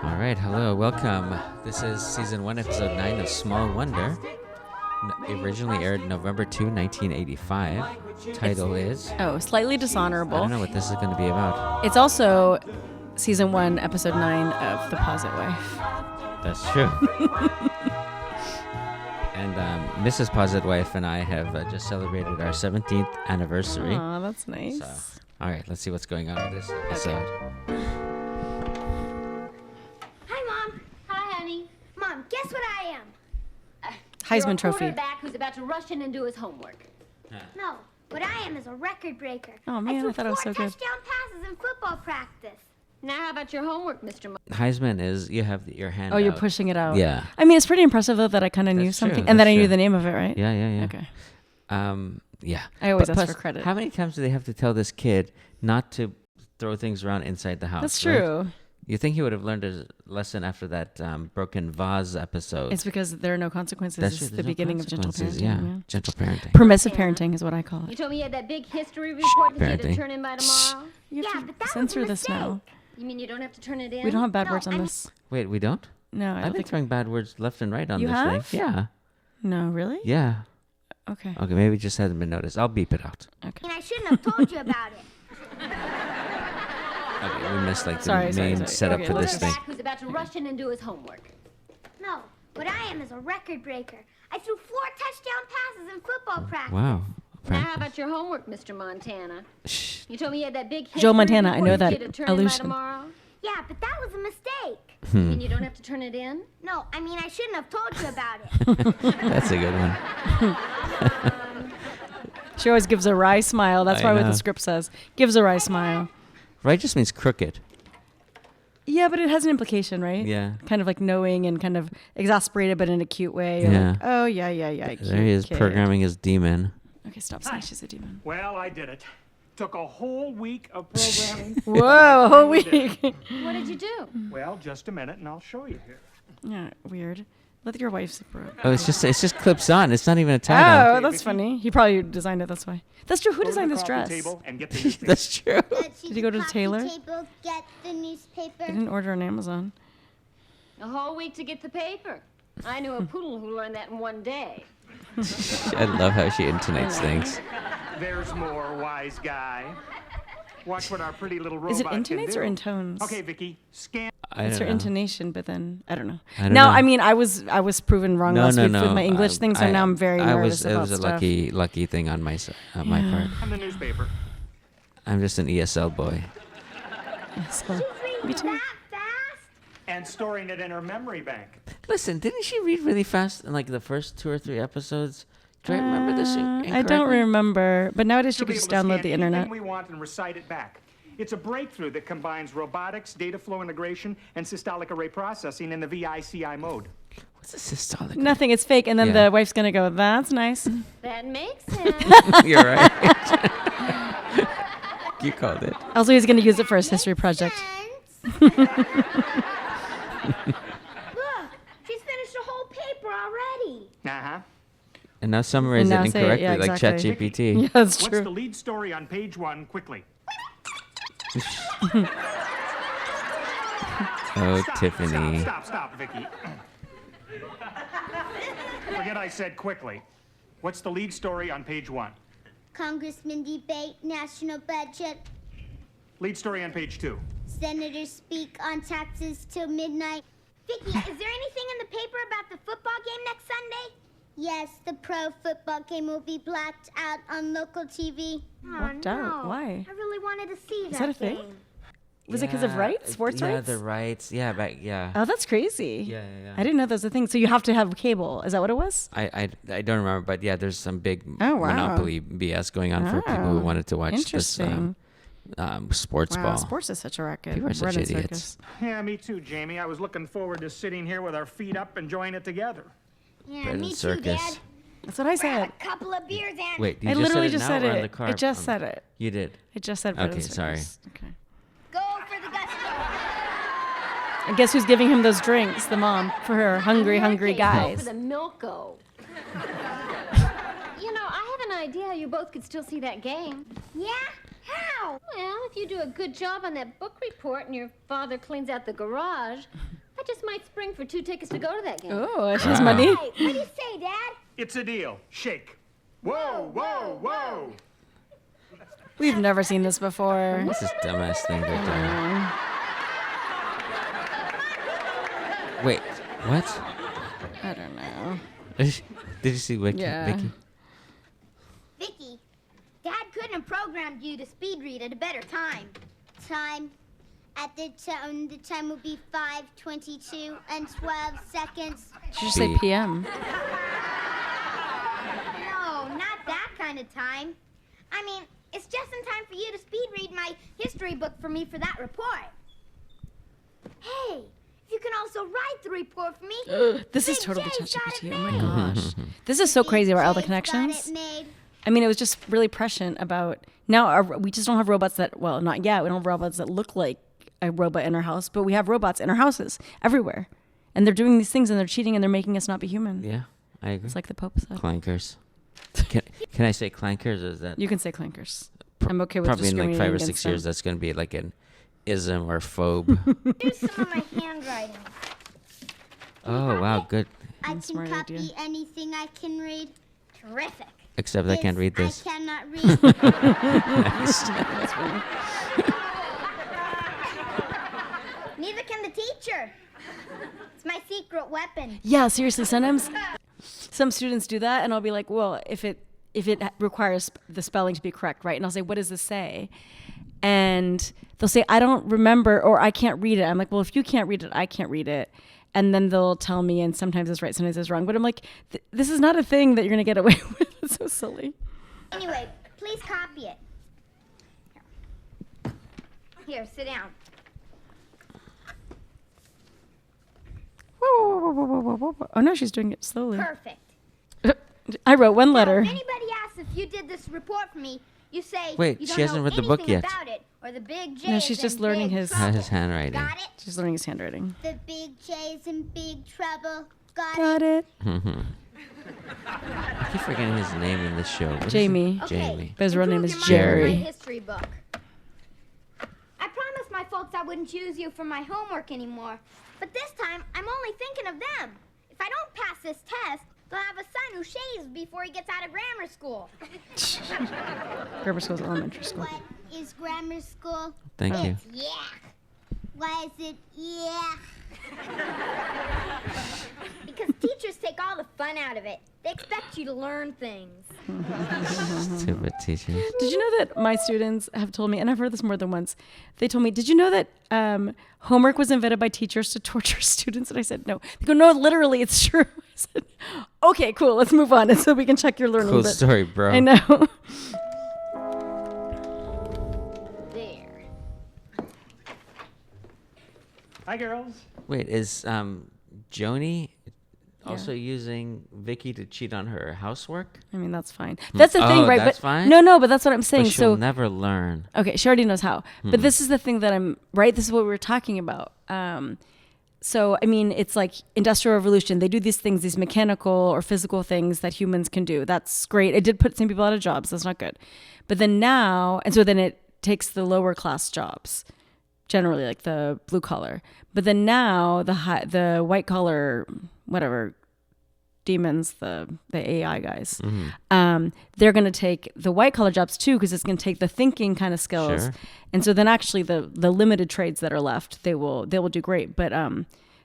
All right, hello, welcome. This is season 1, episode 9 of Small Wonder. Originally aired November 2, 1985. Title is... Oh, Slightly I Dishonorable. don't know what this is going to be about. It's also season 1, episode 9 of The Posit Wife. That's true. And Mrs. Posit Wife and I have just celebrated our 17th anniversary. Aw, that's nice. So, all right, let's see what's going on with this episode. Hi, Mom. Hi, honey. Mom, guess what I am? Heisman You're a Trophy. quarterback who's about to rush in and do his homework. No, what I am is a record breaker. Oh, man, I thought it was so threw 4 good. touchdown passes in football practice. Now, how about your homework, Mr. Heisman is you have your hand Oh, you're out. pushing it out. Yeah. I mean, it's pretty impressive, though, that I kind of knew That's true, something. And that that's I knew true. the name of it, right? Yeah. Okay. Yeah. I always But ask plus, for credit. How many times do they have to tell this kid not to throw things around inside the house? That's right? true. You think he would have learned a lesson after that broken vase episode? It's because there are no consequences. That's It's true, the there's no beginning of gentle consequences, parenting. Yeah, gentle parenting. Permissive parenting is what I call You it. told me you had that big history report that you had to Parenting. turn in by tomorrow. You have Yeah, to but that was a censor this now. mistake. You mean you don't have to turn it in? We don't have bad No, words on I mean- this. Wait, we don't? No, I I've don't been think. throwing bad words left and right on You this have? thing. Yeah. No, really? Yeah. Okay. Okay, maybe it just hasn't been noticed. I'll beep it out. Okay. And I shouldn't have told you about it. Okay, we missed like the Sorry, main setup Okay, for let's this thing. Quarterback who's about to rush in and do his homework. No, what I am is a record breaker. I threw 4 touchdown passes in football practice. Wow. Now, how about your homework, Mr. Montana? Shh. You told me you had that big history Joe Montana, I know report that you had to turn in by allusion. tomorrow. Yeah, but that was a mistake. Hmm. You mean you don't have to turn it in? No, I mean I shouldn't have told you about it. That's a good one. She always gives a wry smile. That's I probably what know. the script says. Gives a wry smile. Right just means crooked. Yeah, but it has an implication, right? Yeah. Kind of like knowing and kind of exasperated, but in a cute way. You're Yeah. like, oh, yeah. There he is, cute kid. programming his demon. Okay, stop saying she's a demon. Well, I did it. Took a whole week of programming. Whoa, a whole week. What did you do? Well, just a minute and I'll show you here. Yeah, weird. Let your wife zip her up. Oh, it's just clips on. It's not even a tie-down. Oh, that's funny. He probably designed it. That's why. That's true. Who Go to designed the this coffee dress? table and get the newspaper. That's true. Did you go to the tailor? Table, get the newspaper. I didn't order on Amazon. A whole week to get the paper. I knew a poodle who learned that in one day. I love how she intonates things. There's more, wise guy. Watch what our pretty little robot Is it can intonates do. or intones? Okay, Vicky, scan. I It's don't her know. intonation, but then I don't know. I don't now, know. I mean, I was proven wrong last week with my English thing, so now I'm very nervous It about was a stuff. lucky thing on my my part. And the newspaper. I'm just an ESL boy. So, me too. That fast? And storing it in her memory bank. Listen, didn't she read really fast in like the first 2 or 3 episodes? Do I remember this I don't incorrectly? remember, but nowadays you She'll could be just able to download scan the internet. anything we want and recite it back. It's a breakthrough that combines robotics, data flow integration, and systolic array processing in the VICI mode. What's a systolic? Nothing, it's fake, and then Yeah. the wife's gonna go, "That's nice." That makes sense. You're right. You called it. Also, he's gonna use it for his history project. Look, she's finished a whole paper already. Uh-huh. And now summarize And it now say it, incorrectly yeah, like exactly. ChatGPT. Yeah, that's What's the true. lead story on page 1, quickly? Oh, Stop, Tiffany. Stop, Vicky. Forget I said quickly. What's the lead story on page 1? Congressman debate national budget. Lead story on page 2. Senators speak on taxes till midnight. Vicky, is there anything in the paper about the football game next Sunday? Yes, the pro football game will be blacked out on local TV. Blacked out? Why? I really wanted to see that a thing? game. Was it because of rights? Sports yeah, rights? the rights. Yeah, yeah. Oh, that's crazy. Yeah. I didn't know that was a thing. So you have to have cable. Is that what it was? I don't remember, but yeah, there's some big Oh, wow. monopoly BS going on for people who Oh, wanted to watch this interesting. sports Wow, ball. sports is such a racket. People are such Bread and idiots. circus. Yeah, me too, Jamie. I was looking forward to sitting here with our feet up enjoying it together. Yeah, Bread me and too, circus. Dad. That's what I said. A couple of beers and Wait, you I just literally said it just now said or on it. the car? I just said it. You did. I just said bread and Okay, circus. sorry. Okay. go for the gusto. And guess who's giving him those drinks? The mom for her hungry Go for guys. the Milko. You know, I have an idea how you both could still see that game. Yeah? How? Well, if you do a good job on that book report and your father cleans out the garage, I just might spring for 2 tickets to go to that game. Oh, she has money. Hey, what do you say, Dad? It's a deal. Shake. Whoa, whoa, whoa. We've never seen this before. This is dumbass thing they're doing. Wait, what? I don't know. Did you see Vicky? Yeah. Vicky? Vicky, Dad couldn't have programmed you to speed read at a better time. Time. At the time will be 5:22 and 12 seconds. She should say PM. No, not that kind of time. I mean, it's just in time for you to speed read my history book for me for that report. Hey, if you can also write the report for me. This is Big totally J's got ChatGPT. it Oh my made. gosh. This is so crazy about all the Jay's got connections. it made. I mean, it was just really prescient about now we just don't have robots that, well, not yet. We don't have robots that look like a robot in our house, but we have robots in our houses everywhere. And they're doing these things and they're cheating and they're making us not be human. Yeah, I agree. It's like the Pope said. Clankers. Can I say clankers? Or is that You can say clankers. I'm okay with probably in like 5 or discriminating 6 against years? them. That's going to be like an ism or phobe. Here's some of my handwriting. Oh wow, good. I can Smart copy idea. anything I can read. Terrific. Except I can't read this. I cannot read. Neither can the teacher. It's my secret weapon. Yeah, seriously. Sometimes some students do that, and I'll be like, well, if it requires the spelling to be correct, right? And I'll say, what does this say? And they'll say, I don't remember, or I can't read it. I'm like, well, if you can't read it, I can't read it. And then they'll tell me, and sometimes it's right, sometimes it's wrong. But I'm like, this is not a thing that you're going to get away with. It's so silly. Anyway, please copy it. Here, sit down. Oh, no, she's doing it slowly. Perfect. I wrote one Now, letter. if anybody asks if you did this report for me, you say Wait, you don't she hasn't know read the book anything yet. about it, or the big J No, is she's in just learning big his- trouble. His handwriting. Got it? She's learning his handwriting. The big J's in big trouble. Got it. Got it. I keep forgetting his name in this show. What is it? Jamie. Okay. Jamie. But his real name is Improve your mind with Jerry. My history book. I promised my folks I wouldn't choose you for my homework anymore, but this time I'm only thinking of them. If I don't pass this test, they'll have a son who shaves before he gets out of grammar school. Grammar school's elementary school. What is grammar school? Thank you. Yeah. Why is it yeah? Because teachers take all the fun out of it. They expect you to learn things. Stupid teachers. Did you know that my students have told me, and I've heard this more than once, they told me, did you know that homework was invented by teachers to torture students? And I said, no. They go, no, literally, it's true. I said, okay, cool, let's move on so we can check your learning. Cool But story, bro. I know. There. Hi, girls. Wait, is Joni also using Vicky to cheat on her housework? I mean, that's fine. That's the thing, Oh, right? that's but fine? No, but that's what I'm saying. But she'll So never learn. okay, she already knows how. But this is the thing that I'm right. This is what we were talking about. So I mean, it's like Industrial Revolution. They do these things, these mechanical or physical things that humans can do. That's great. It did put some people out of jobs. That's not good. But then now, and so then it takes the lower class jobs, generally like the blue collar. But then now the white collar, whatever, demons, the AI guys, they're going to take the white collar jobs too, because it's going to take the thinking kind of skills. Sure. And so then actually the limited trades that are left, they will do great. But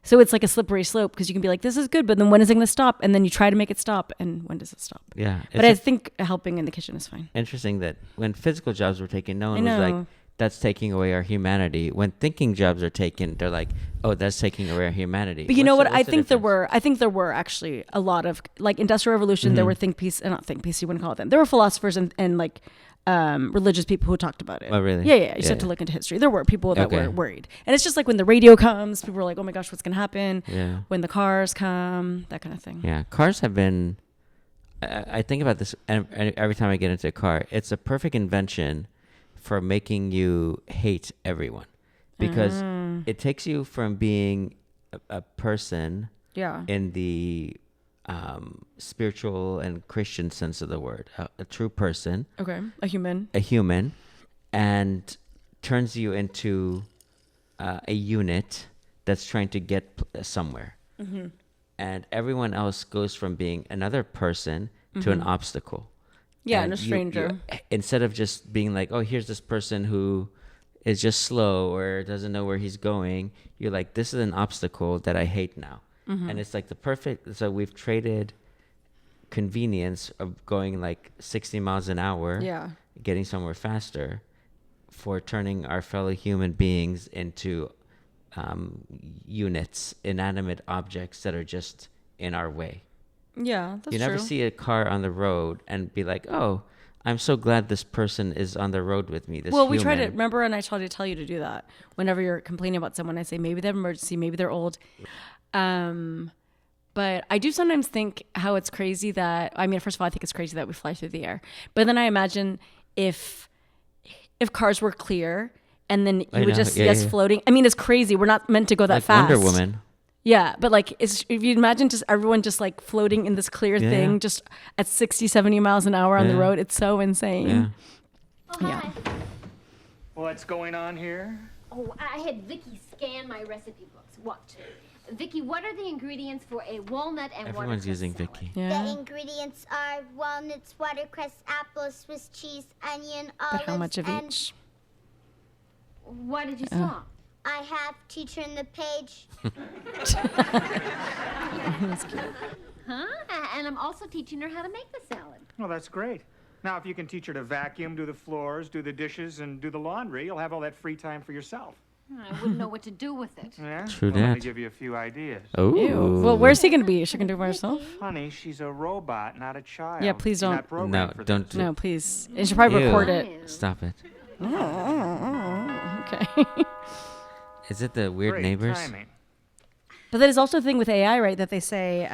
so it's like a slippery slope, because you can be like, this is good, but then when is it going to stop? And then you try to make it stop, and when does it stop? Yeah. But I think helping in the kitchen is fine. Interesting that when physical jobs were taken, no I one was like, know. that's taking away our humanity. When thinking jobs are taken, they're like, oh, that's taking away our humanity. But you know what? What's I the think there difference? were actually a lot of, like, Industrial Revolution. There were not think piece, you wouldn't call it them. There were philosophers and like religious people who talked about it. Oh, really? Yeah. You just have to look into history. There were people that were worried. And it's just like when the radio comes, people are like, oh my gosh, what's going to happen? Yeah. When the cars come, that kind of thing. Yeah, cars have been. I think about this every time I get into a car. It's a perfect invention for making you hate everyone, because it takes you from being a person Yeah. in the spiritual and Christian sense of the word, a true person, Okay. A human. a human, and turns you into a unit that's trying to get somewhere. And everyone else goes from being another person to an obstacle. Yeah, And and a stranger. Instead of just being like, oh, here's this person who is just slow or doesn't know where he's going, you're like, this is an obstacle that I hate now. And it's like the perfect, so we've traded convenience of going like 60 miles an hour, Yeah. getting somewhere faster, for turning our fellow human beings into units, inanimate objects that are just in our way. Yeah, that's You never true. see a car on the road and be like, oh, I'm so glad this person is on the road with me. This Well, we try to human. remember, and I try to tell you to do that. Whenever you're complaining about someone, I say maybe they have an emergency, maybe they're old. But I do sometimes think how it's crazy that, I mean, first of all, I think it's crazy that we fly through the air. But then I imagine if cars were clear and then you would just see us floating. I mean, it's crazy. We're not meant to go that Like fast. Wonder Woman. Yeah, but like, if you imagine just everyone just like floating in this clear thing, just at 60, 70 miles an hour on the road, it's so insane. Yeah. Oh, hi. What's going on here? Oh, I had Vicky scan my recipe books. What? Vicky, what are the ingredients for a walnut and Everyone's watercress using salad? Vicky. Yeah. The ingredients are walnuts, watercress, apples, Swiss cheese, onion, olives, But how much of and each? Why did you stop? I have teacher in the page. Huh? And I'm also teaching her how to make the salad. Well, that's great. Now, if you can teach her to vacuum, do the floors, do the dishes, and do the laundry, you'll have all that free time for yourself. I wouldn't know what to do with it. Yeah? True well, Let me that. give you a few ideas. Oh. Ew. Well, where's he going to be? Is she going to do it by herself? Honey, she's a robot, not a child. Yeah, please She's don't. not programmed No, for don't this. do- No, please. And she'll probably Ew. record it. Stop it. Okay. Is it the weird Great neighbors? timing. But that is also the thing with AI, right? That they say,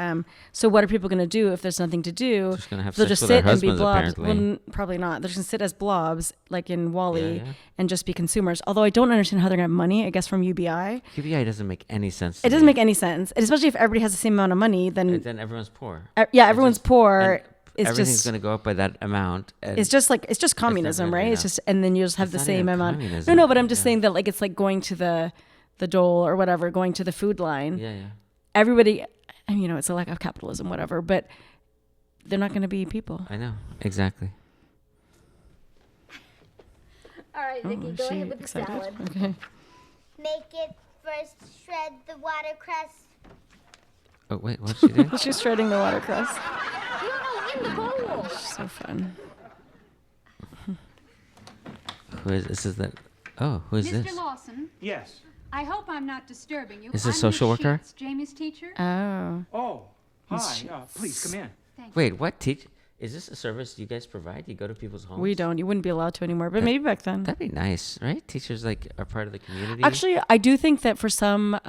so what are people going to do if there's nothing to do? Just gonna have They'll sex just with their sit and be husbands, blobs. apparently. Well, probably not. They're just going to sit as blobs, like in Wall-E, Yeah, yeah. and just be consumers. Although I don't understand how they're going to have money, I guess, from UBI. UBI doesn't make any sense. To It doesn't me. make any sense. And especially if everybody has the same amount of money, then, And then everyone's poor. yeah, It's everyone's just- poor. and It's everything's just... going to go up by that amount. And It's just communism, really right? It's not. just, and then you just have It's the not same even amount. communism, No, but I'm just yeah. saying that like it's like going to the dole or whatever, going to the food line. Yeah, yeah. Everybody, I mean, it's a lack of capitalism, whatever, but they're not going to be people. I know. Exactly. All right, Vicky, Oh, is go she ahead with the excited? salad. Okay. Make it first, shred the watercress. Oh, wait. What's she doing? She's shredding the watercress. No, in the bowl. So fun. Who is this? Is that? Oh, who is Mr. this? Lawson, Yes. I hope I'm not disturbing you. Is this a I'm Miss social worker? Sheets, Jamie's teacher. Oh. Oh, hi. Please come in. Wait, what? Is this a service you guys provide? You go to people's homes? We don't. You wouldn't be allowed to anymore, but maybe back then. That'd be nice, right? Teachers like are part of the community. Actually, I do think that for some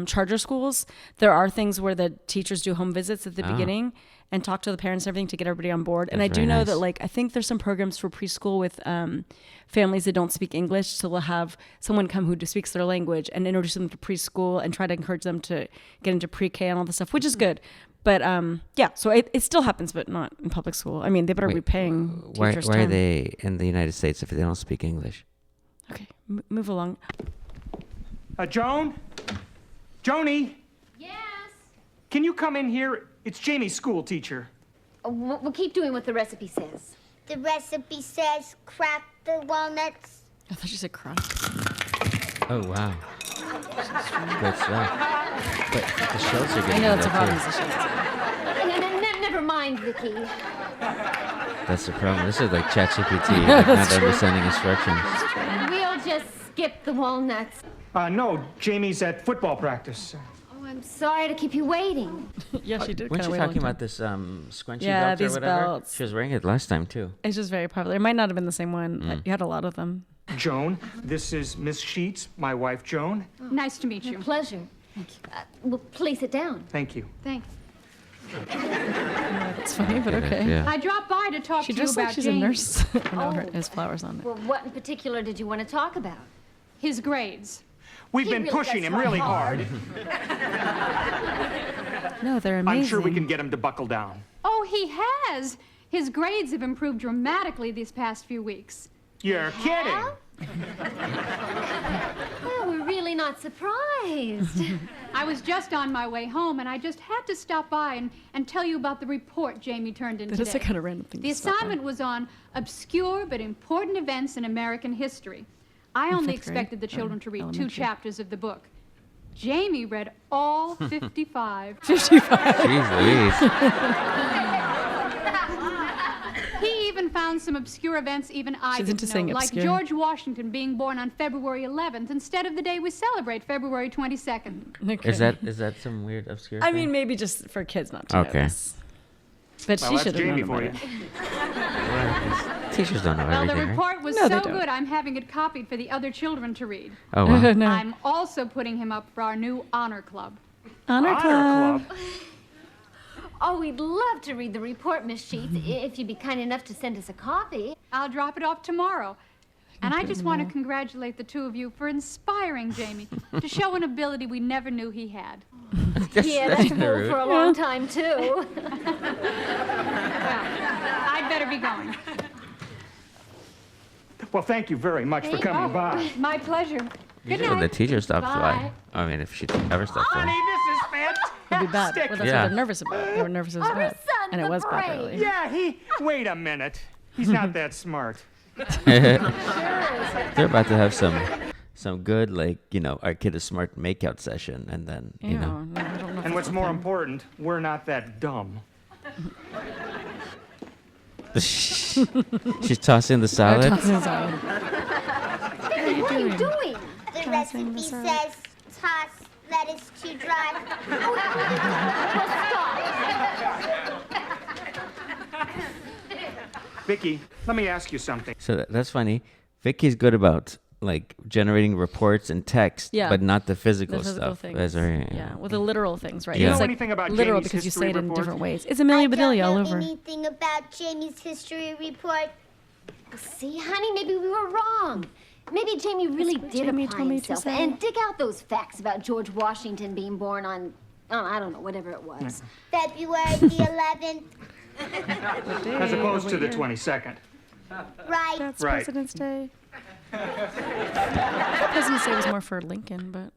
charter schools, there are things where the teachers do home visits at the beginning and talk to the parents and everything to get everybody on board. And I That's do very know nice. that, like, I think there's some programs for preschool with families that don't speak English. So they'll have someone come who speaks their language and introduce them to preschool and try to encourage them to get into pre-K and all this stuff, which is good. But yeah, so it still happens, but not in public school. I mean, they better be Wait, paying why teachers are time. they in the United States if they don't speak English? Okay, move along. Joan? Joni, Yes. can you come in here? It's Jamie's school teacher. We'll keep doing what the recipe says. The recipe says crack the walnuts. I thought you said crack. Oh wow, good stuff. But the shells are good. I know that's a though, problem. too. It's a shit. Never mind, Vicky. That's the problem. This is like ChatGPT, like not understanding instructions. We'll just skip the walnuts. No, Jamie's at football practice. Oh, I'm sorry to keep you waiting. Yeah, she did. Weren't kinda you wait a long talking time. about this scrunchy Yeah, belt or these whatever? belts. She was wearing it last time too. It's just very popular. It might not have been the same one. You had a lot of them. Joan, this is Miss Sheets, my wife, Joan. Nice to meet you. Pleasure. Thank you. Well, please sit down. Thank you. Thanks. It's funny, but Get it, okay. Yeah. I dropped by to talk She to you just about like she's a Jamie. nurse. No, Oh. there's flowers on it. Well, what in particular did you want to talk about? His grades. We've He been really pushing does him try really hard. hard. No, they're amazing. I'm sure we can get him to buckle down. Oh, he has. His grades have improved dramatically these past few weeks. You're kidding. Well, we're really not surprised. I was just on my way home, and I just had to stop by and tell you about the report Jamie turned in That today. is a kind of random thing The to stop by. assignment was on obscure but important events in American history. I only fifth grade? expected the children to read 2 elementary? chapters of the book. Jamie read all 55. Jeez Louise. He even found some obscure events even I She's didn't into know, saying like obscure. George Washington being born on February 11th instead of the day we celebrate, February 22nd. Okay. Is that some weird obscure I thing? mean, maybe just for kids not to know Okay. this. But Well, she that's should have known Jamie about for it. you. Teachers don't know Well, the everything, right? report was No, they so don't. good, I'm having it copied for the other children to read. Oh, wow. No. I'm also putting him up for our new honor club. Honor Club. Oh, we'd love to read the report, Miss Sheets, if you'd be kind enough to send us a copy. I'll drop it off tomorrow. And I just want to congratulate the two of you for inspiring Jamie to show an ability we never knew he had. Yeah, that's a rule for a long time, too. I'd better be going. Well, thank you very much for coming by. My pleasure. Good Usually when the night. teacher stops by. Bye. I mean, if she ever stops Honey, by. this is fantastic. It'd be bad. Well, that's Yeah. what they're nervous about. They were nervous it was Our bad. son's And it a was bad brain. early. Yeah, wait a minute. He's not that smart. They're about to have some good, like, our kid is smart makeout session, and then, No, I don't know if And what's that's a more thing. important, we're not that dumb. she's tossing the salad. Tossing salad. What are you doing? The recipe says toss lettuce to dry. Vicky, let me ask you something. So that's funny. Vicky's good about like generating reports and text, Yeah. but not the physical, The physical stuff. things. That's very, Yeah, with the literal things, right? Do you It's know like anything about literal Jamie's because you say history it in report? different ways. It's I Amelia don't Bedelia all know over. anything about Jamie's history report. See, honey, maybe we were wrong. Maybe Jamie really what did Jamie apply told me to himself say. and dig out those facts about George Washington being born on, I don't know, whatever it was. February the 11th, As opposed to the 22nd. right? That's Right. President's Day. President's Day was more for Lincoln, but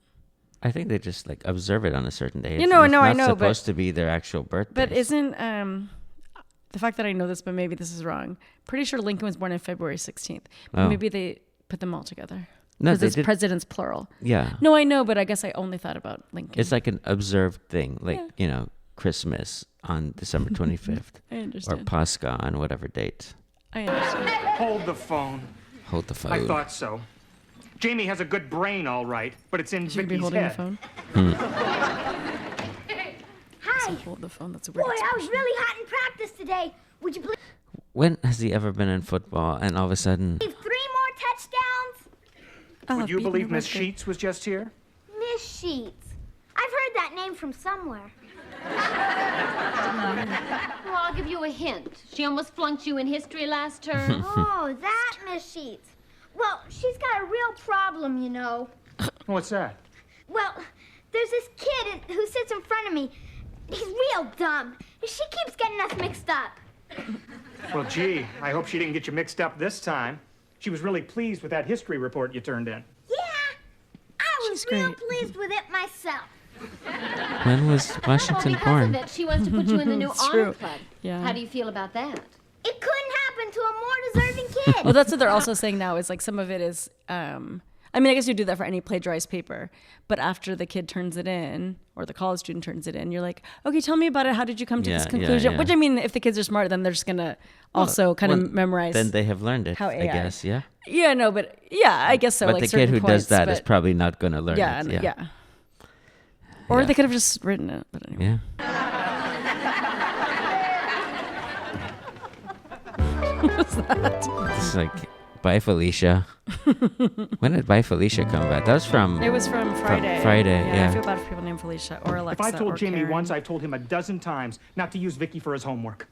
I think they just like observe it on a certain day. You know, it's no, I not know, but- supposed to be their actual birthday. but isn't the fact that I know this, but maybe this is wrong. Pretty sure Lincoln was born on February 16th. But Oh. maybe they put them all together. No, Because they it's did- presidents plural. Yeah. No, I know, but I guess I only thought about Lincoln. It's like an observed thing, like, Christmas on December 25th I or understand. Pascha on whatever date. I understand. Hold the phone. Hold the phone. I thought so. Jamie has a good brain, all right, but it's in Should we be Vicky's holding head. the phone? Hi. So hold the phone. That's a weird Boy, I was expression. really hot in practice today. Would you believe When has he ever been in football and all of a sudden... 3 more touchdowns? I Would love you beating believe the Miss record. Sheets was just here? Miss Sheets. I've heard that name from somewhere. Well, I'll give you a hint. She almost flunked you in history last term. Oh, that Miss Sheets. Well, she's got a real problem, you know. What's that? Well, there's this kid who sits in front of me. He's real dumb. She keeps getting us mixed up. Well, gee, I hope she didn't get you mixed up this time. She was really pleased with that history report you turned in. Yeah, I was She's real great. pleased with it myself. When was Well, Washington because born? of it, she wants to put you in the new It's honor true. club. Yeah. How do you feel about that? It couldn't happen to a more deserving kid. Well, that's what they're also saying now is like some of it is, I mean, I guess you do that for any plagiarized paper, but after the kid turns it in or the college student turns it in, you're like, okay, tell me about it. How did you come to this Yeah, conclusion? yeah. Which I mean, if the kids are smart, then they're just going to also kind Well, of memorize. Then they have learned it, how I AI. guess, yeah? Yeah, no, but yeah, I guess so. But like the kid certain who points, does that is but- probably not going to learn yeah, it. yeah, Yeah. Or Yeah. they could have just written it. But anyway. Yeah. What's that? It's like, bye, Felicia. When did Bye, Felicia come back? That was from... It was from Friday. Friday, I yeah. feel bad for people named Felicia or Alexa. If I told or Jamie Karen. once, I've told him a dozen times not to use Vicky for his homework.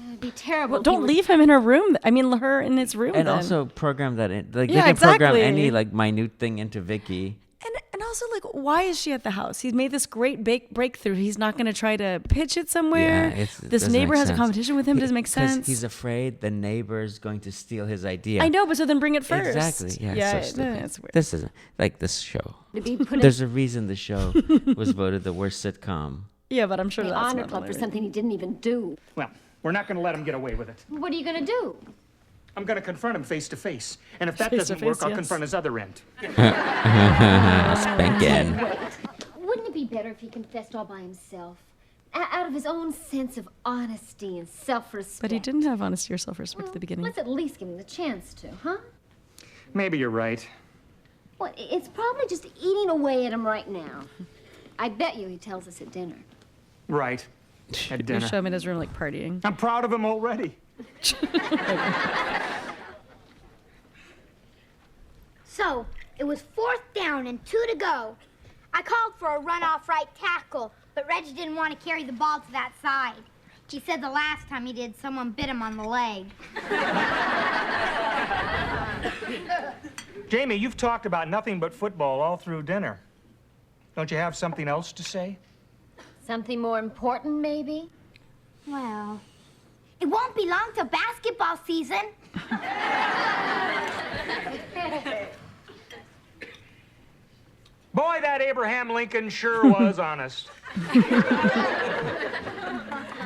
It'd be terrible. Well, if you don't were- leave him in her room. I mean, her in his room. And then. also program that in. Like, Yeah, they can program exactly. any, like, minute thing into Vicky. And also like, why is she at the house? He's made this great breakthrough. He's not going to try to pitch it somewhere. This neighbor has a competition with him. Doesn't make sense. He's afraid the neighbor's going to steal his idea. I know, but so then bring it first. Exactly. Yeah. It's so it's weird. This isn't like this show. There's a reason the show was voted the worst sitcom. Yeah, but I'm sure The that's honor not club for only- something he didn't even do. Well, we're not going to let him get away with it. What are you going to do? I'm going to confront him face to face. And if that Face to doesn't work, face, I'll yes. confront his other end. Spanking. Wouldn't it be better if he confessed all by himself? Out of his own sense of honesty and self-respect. But he didn't have honesty or self-respect at the beginning. Let's at least give him the chance to, huh? Maybe you're right. Well, it's probably just eating away at him right now. I bet you he tells us at dinner. Right. At You dinner. show him in his room like partying. I'm proud of him already. So, it was 4th down and 2 to go. I called for a runoff right tackle, but Reg didn't want to carry the ball to that side. He said the last time he did, someone bit him on the leg. Jamie, you've talked about nothing but football all through dinner. Don't you have something else to say? Something more important, maybe? Well, it won't be long till basketball season. Boy, that Abraham Lincoln sure was honest.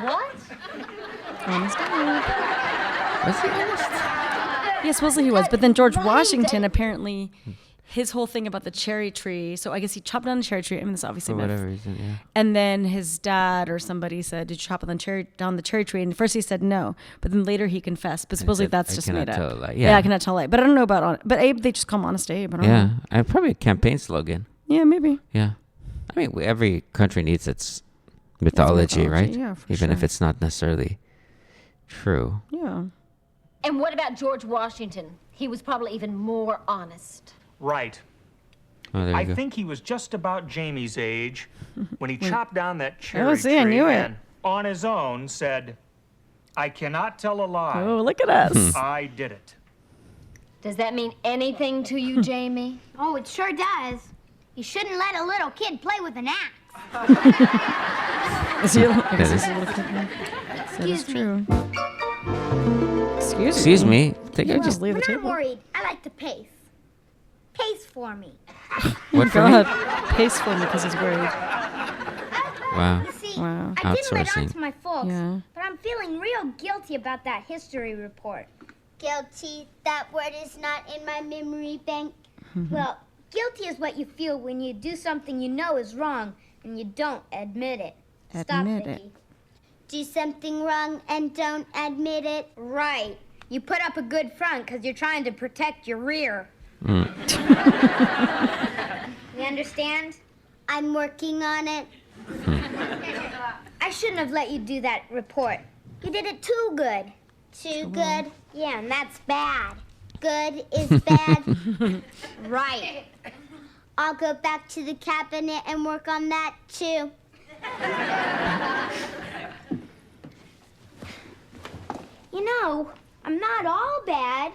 What? Honest guy. Was he honest? Yeah, supposedly he was. But then George Washington, apparently, his whole thing about the cherry tree. So I guess he chopped down a cherry tree. I mean, this is obviously For myth. whatever reason, yeah. And then his dad or somebody said, "Did you chop down the cherry tree?" And at first he said no, but then later he confessed. But supposedly said, that's "I just cannot made up. tell a lie." Yeah, Yeah. I cannot tell a lie. But I don't know about but Abe. They just call him Honest Abe. I don't Yeah. know. And probably a campaign slogan. Yeah, maybe. Yeah. I mean, every country needs its mythology, right? yeah, for Even if sure. it's not necessarily true. Yeah. And what about George Washington? He was probably even more honest. Right. Oh, there you I go. think he was just about Jamie's age when he chopped down that cherry Oh, see, I tree knew it. and on his own said, I cannot tell a lie. Oh, look at us. I did it. Does that mean anything to you, Jamie? Oh, it sure does. You shouldn't let a little kid play with an axe. Is he? I guess That he's is- a little kid now. That is Excuse me. true. Excuse me. Think I Wow, just leave the When I'm table. worried, I like to pace. Pace for me. what for me? God, pace for me because he's worried. Wow. You see, Wow. I didn't let on Outsourcing. to my folks, Yeah. but I'm feeling real guilty about that history report. Guilty. That word is not in my memory bank. Well, guilty is what you feel when you do something you know is wrong and you don't admit it. Stop, Admit it. Vicky. Do something wrong and don't admit it. Right. You put up a good front because you're trying to protect your rear. Mm. You understand? I'm working on it. I shouldn't have let you do that report. You did it too good. Too good. Yeah, and that's bad. Good is bad. Right. I'll go back to the cabinet and work on that too. You know, I'm not all bad.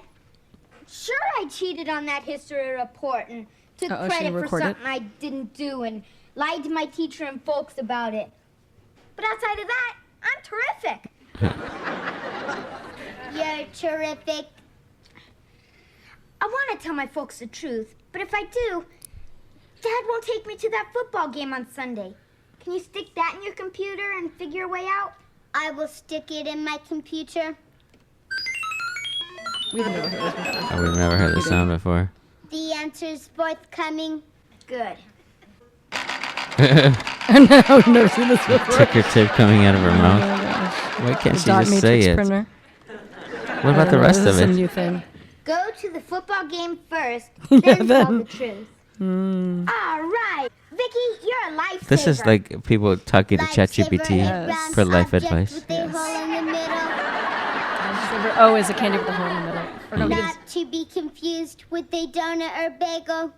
Sure, I cheated on that history report and took Uh-oh, should credit you for record it? something I didn't do and lied to my teacher and folks about it. But outside of that, I'm terrific. You're terrific. I want to tell my folks the truth, but if I do, Dad won't take me to that football game on Sunday. Can you stick that in your computer and figure a way out? I will stick it in my computer. We've never heard this before. Oh, we've never heard this sound before. The answer's forthcoming. Good. I've never seen this before. Ticker tape coming out of her mouth. Why can't she Dot just say matrix it? printer. What about the rest this of is a it? new thing. Go to the football game first, Yeah, then tell then. the truth. All right. Vicky, you're a lifesaver. This is like people talking to ChatGPT Lifesaver, a round for life object advice. With a hole in the middle. Oh, is a candy with a hole in the middle? Or no, he didn't. Not to be confused with a donut or bagel.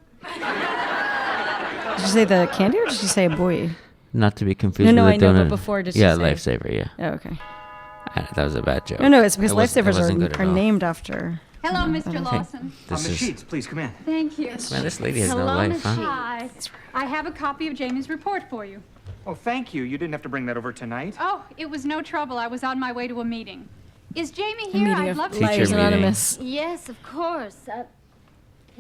Did you say the candy or did you say a boy? Not to be confused No, with I a know, donut. but before, did she yeah, say- lifesaver. Yeah, Oh, okay. that was a bad joke. No, it's because It wasn't lifesavers good at are all. named after Hello, Mr. Lawson. This Miss is Sheets, please come in. Thank you. man. This lady has no Hello, life, Miss huh? Sheets. Hi. I have a copy of Jamie's report for you. Oh, thank you. You didn't have to bring that over tonight. Oh, it was no trouble. I was on my way to a meeting. Is Jamie A here? meeting I'd of love to. Teacher Liars meeting. Anonymous. Yes, of course.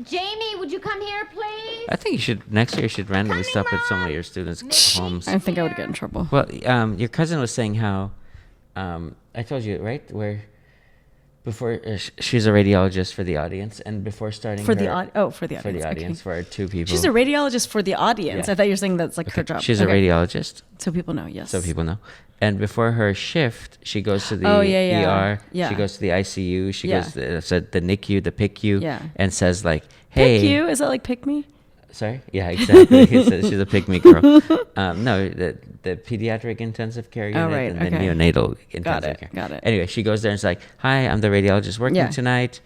Jamie, would you come here, please? I think you should next year. You should randomly stop at some of your students' homes. I think I would get in trouble. Well, your cousin was saying how, I told you right where, before she's a radiologist for the audience, and before starting For the her- for the audience. for the okay. audience for our 2 people. She's a radiologist for the audience. Yeah. I thought you were saying that's like her job. She's Okay. a radiologist, So people know, yes. so people know. And before her shift, she goes to the Oh, yeah. ER. Yeah. She goes to the ICU. She Yeah. goes to the NICU, the PICU, Yeah. and says like, "Hey, Pick you? Is that like pick me? Sorry? Yeah, exactly. He says she's a pick-me girl. No, the pediatric intensive care unit right, and the okay. neonatal intensive it, care. got it. Anyway, she goes there and it's like, "Hi, I'm the radiologist working Yeah. tonight.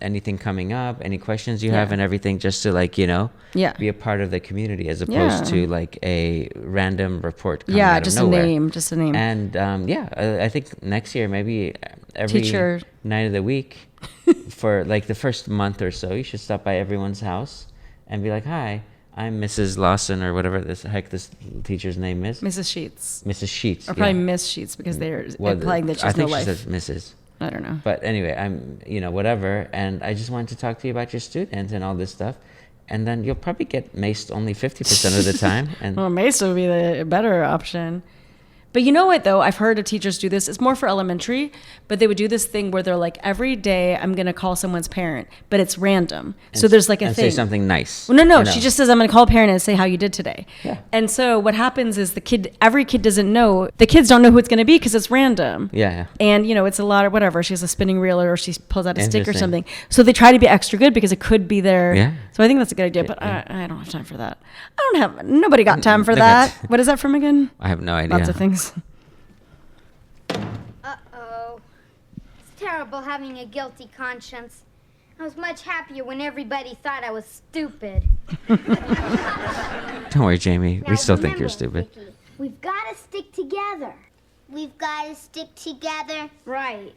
Anything coming up? Any questions you Yeah. have and everything, just to like, Yeah. be a part of the community as opposed Yeah. to like a random report coming Yeah, out just of nowhere. a name. Just a name. And I think next year maybe every Teacher. night of the week for like the first month or so, you should stop by everyone's house and be like, "Hi, I'm Mrs. Lawson," or whatever this teacher's name is. Mrs. Sheets. Mrs. Sheets. Or probably yeah. Miss Sheets because they're Well, implying that I she's no think she life. says Mrs. I don't know. But anyway, I'm whatever, and I just wanted to talk to you about your student and all this stuff, and then you'll probably get maced only 50% of the time, and Well, Mace would be the better option. But you know what, though? I've heard of teachers do this. It's more for elementary, but they would do this thing where they're like, every day I'm going to call someone's parent, but it's random. So there's like a and thing. say something nice. Well, no. you know. She just says, I'm going to call a parent and say how you did today. Yeah. And so what happens is every kid doesn't know. The kids don't know who it's going to be because it's random. Yeah. And, it's a lot of whatever. She has a spinning reel or she pulls out a stick or Interesting. something. So they try to be extra good because it could be their. Yeah. So I think that's a good idea, but Yeah. I don't have time for that. Nobody got time for Look that. at- What is that from again? I have no idea. Lots of things. Uh-oh. It's terrible having a guilty conscience. I was much happier when everybody thought I was stupid. Don't worry, Jamie. Now We still think remember, you're stupid. Vicky, we've got to stick together. We've got to stick together. Right.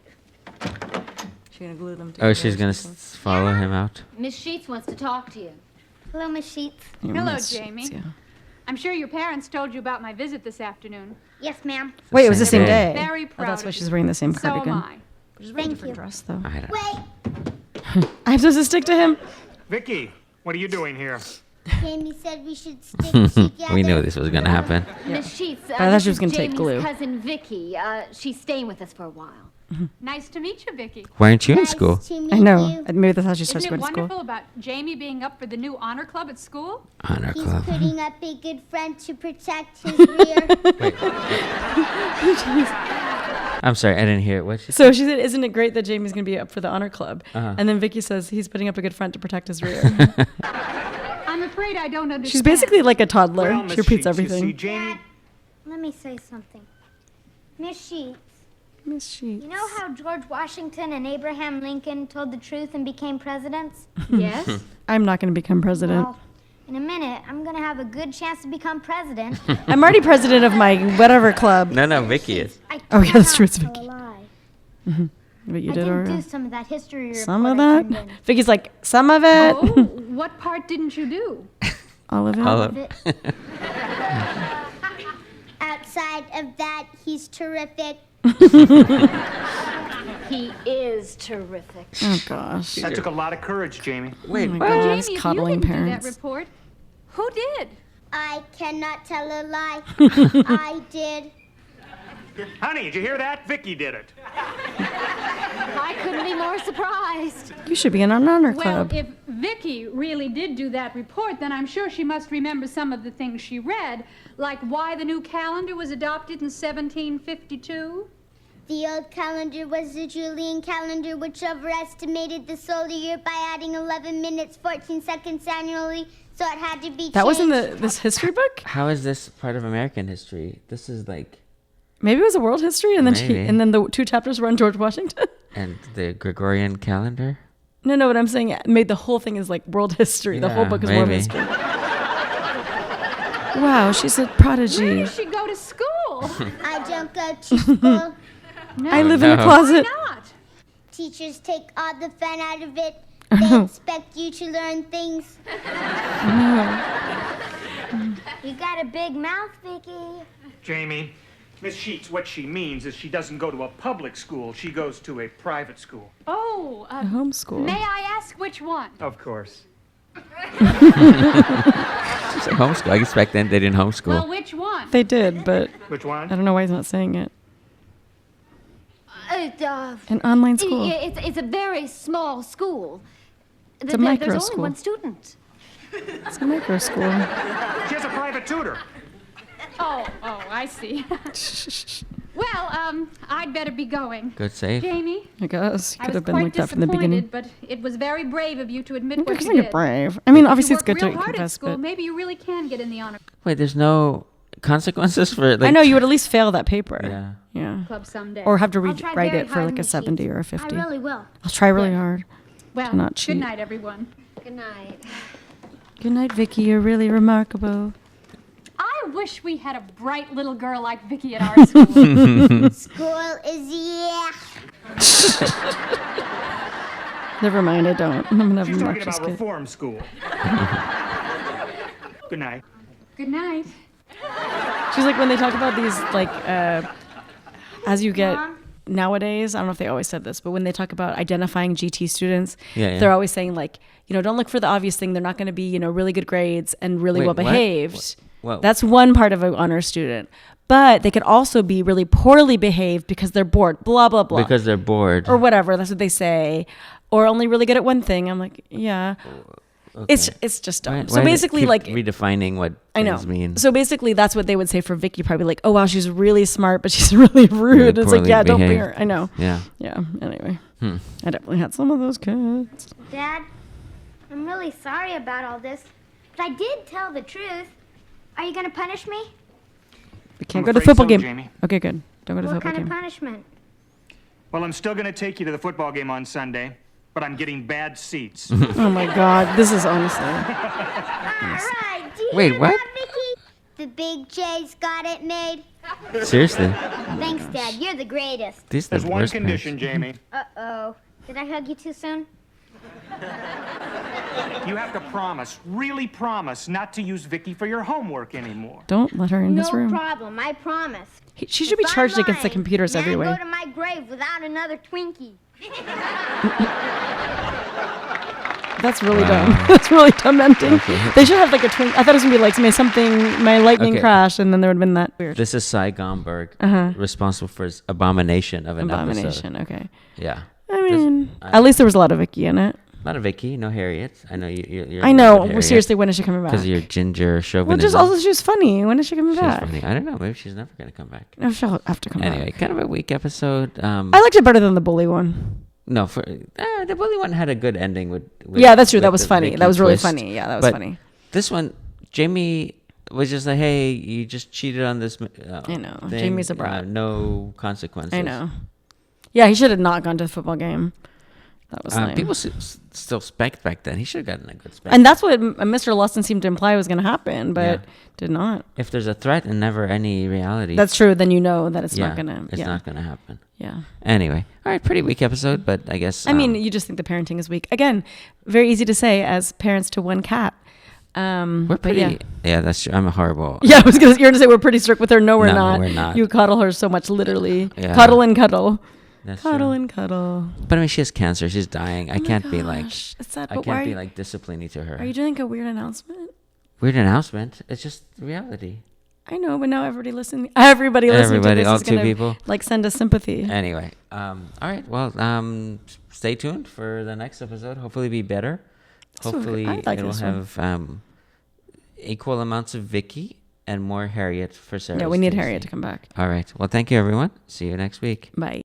She's going to glue them Oh, she's gonna follow him out. Miss Sheets wants to talk to you. Hello, Miss Sheets. Hello, Jamie. I'm sure your parents told you about my visit this afternoon. Yes, ma'am. Wait, it was the same Same day. Very Oh, proud that's of why you. she's wearing the same So cardigan. am I. Thank you. Dress, though. I don't. Wait, I'm supposed to stick to him? Vicky, what are you doing here? Jamie said we should stick together. We knew this was gonna happen. Miss Sheets, I thought this she was is gonna take Jamie's glue. cousin Vicky. She's staying with us for a while. Nice to meet you, Vicky. Why aren't you in Nice school? to meet I know. you. Maybe that's how she Isn't starts it going to school. wonderful about Jamie being up for the new honor club at school? Honor He's club. putting up a good front to protect his rear. I'm sorry, I didn't hear it. What? So she said, isn't it great that Jamie's going to be up for the honor club? Uh-huh. And then Vicky says he's putting up a good front to protect his rear. I'm afraid I don't understand. She's basically like a toddler. Well, She Miss repeats Sheets, you everything. see, Jamie, Let me say something. Miss Sheets, Miss Sheets. you know how George Washington and Abraham Lincoln told the truth and became presidents? Yes? I'm not going to become president. Well, in a minute, I'm going to have a good chance to become president. I'm already president of my whatever club. No, Vicky is. I Oh, yeah, that's true, cannot it's tell Vicky. a lie. But you I did didn't already. do some of that history report Some of I that? turned in. Vicky's like, some of it. Oh, what part didn't you do? All of it. All Of of- it. Outside of that, he's terrific. He is terrific. Oh, gosh. that took a lot of courage, Jamie. Wait, Oh my what? God. Jamie, It's if you coddling didn't do parents. that report, who did? I cannot tell a lie. I did. Honey, did you hear that? Vicky did it. I couldn't be more surprised. You should be in an honor Well, club. if Vicky really did do that report, then I'm sure she must remember some of the things she read, like why the new calendar was adopted in 1752. The old calendar was the Julian calendar, which overestimated the solar year by adding 11 minutes, 14 seconds annually, so it had to be That was in changed. this history book? How is this part of American history? This is like, Maybe it was a world history, and then Maybe. and then the 2 chapters were on George Washington. and the Gregorian calendar. No, what I'm saying made the whole thing is like world history. The whole Yeah, book is world maybe. history. Wow, she's a Where prodigy. does she go to school? I don't go to school. No, I live in a no. why closet. not? Teachers take all the fun out of it. They expect you to learn things. You got a big mouth, Vicky. Jamie, Miss Sheets, what she means is she doesn't go to a public school. She goes to a private school. Oh, Homeschool. may I ask which one? Of course. She said homeschool. I guess back then they didn't homeschool. Well, which one? They did, but Which I one? don't know why he's not saying it. It's An online school. a very small school. It's a micro There's only school. one student. It's a micro school. She has a private tutor. Oh, I see. Well, I'd better be going. Good save. Jamie, I guess. I Could was have been quite like that from the beginning. disappointed, but it was very brave of you to admit I'm what just you like did. brave. I mean, If obviously you it's good work to real hard at confess, school, but maybe you really can get in the honor Wait, there's no consequences for like. I know you would at least fail that paper. Yeah. Yeah. club someday. Or have to I'll try write very it for hard, like a Miss 70 Sheets. or a I 50. really will. I'll try really hard. well, not cheat. good night, everyone. Good night. Good night, Vicky. You're really remarkable. I wish we had a bright little girl like Vicky at our school. School is yeah. Never mind, I don't. I'm gonna have She's a talking Marxist about kid. reform school. Good night. Good night. She's like when they talk about these like as you get nowadays, I don't know if they always said this, but when they talk about identifying GT students, Yeah. they're always saying like, don't look for the obvious thing. They're not going to be, really good grades and really Wait, well what? behaved. What? That's one part of an honor student. But they could also be really poorly behaved because they're bored, blah, blah, blah. Because they're bored. Or whatever. That's what they say. Or only really good at one thing. I'm like, yeah. Okay. It's just dumb. Why So do they basically, keep like, redefining what I know. things mean. So basically, that's what they would say for Vicky. Probably like, oh wow, she's really smart, but she's really rude. It's like, poorly yeah, don't be behaved. her. I know. Yeah. Yeah. Anyway, Hmm. I definitely had some of those kids. Dad, I'm really sorry about all this, but I did tell the truth. Are you going to punish me? We can't I'm go to the afraid football so, game. Jamie. Okay, good. Don't go to the What football kind of game. punishment? Well, I'm still going to take you to the football game on Sunday, but I'm getting bad seats. Oh my God, this is honestly. All right. Do you Wait, hear what? that, Vicky? The big J's got it made. Seriously. Thanks, Dad. You're the greatest. These are There's the one worst condition, Jamie. Uh-oh. Did I hug you too soon? You have to promise, really promise, not to use Vicky for your homework anymore. Don't let her in No his room. problem. I promise. She should be If I'm charged against the lying, computers now every way. go to my grave without another Twinkie. That's really dumb. That's really dumb ending. Okay. They should have like a twin. I thought it was gonna be like my lightning Okay. crash, and then there would have been that weird This is Cy Gomberg, responsible for his abomination of an abomination. episode. Okay. Yeah. I mean, at least there was a lot of Vicky in it. Not a Vicky, no Harriet. I know you're I know. Well, seriously, when is she coming back? Because of your ginger Well, chauvinism. just also she was funny. When is she coming She's back? funny. I don't know. Maybe she's never going to come back. No, she'll have to come Anyway, back. kind of a weak episode. I liked it better than the bully one. No, the bully one had a good ending with Yeah, that's true. That with was the funny. Vicky That was really twist. funny. Yeah, that was But funny. This one, Jamie was just like, hey, you just cheated on this I know. thing. Jamie's a brat. No consequences. I know. Yeah, he should have not gone to the football game. That was lame. People still spanked back then. He should have gotten a good spank. And that's what Mr. Lawson seemed to imply was going to happen, but Yeah. did not. If there's a threat and never any reality, That's true. Then you know that it's yeah, not going to. it's Yeah. not going to happen. Yeah. Anyway, all right, pretty weak episode, but I guess. I mean, you just think the parenting is weak. Again, very easy to say as parents to one cat. we're but pretty. Yeah. That's true. I'm a horrible. Yeah, you're going to say we're pretty strict with her. No, we're No, not. we're not. You cuddle her so much, literally. Yeah. Cuddle and cuddle. That's Cuddle true. and cuddle. But I mean, she has cancer. She's dying. I Oh my can't be like. gosh, it's sad, I but why can't be are like disciplining to her. Are you doing like a weird announcement? Weird announcement. It's just reality. I know, but now everybody listening to this all is two gonna people. like send us sympathy. Anyway, all right. Well, stay tuned for the next episode. Hopefully, be better. This was good. Hopefully, I like it will this one. have equal amounts of Vicky and more Harriet for Sarah. Yeah, we need Harriet to come back. All right. Well, thank you, everyone. See you next week. Bye.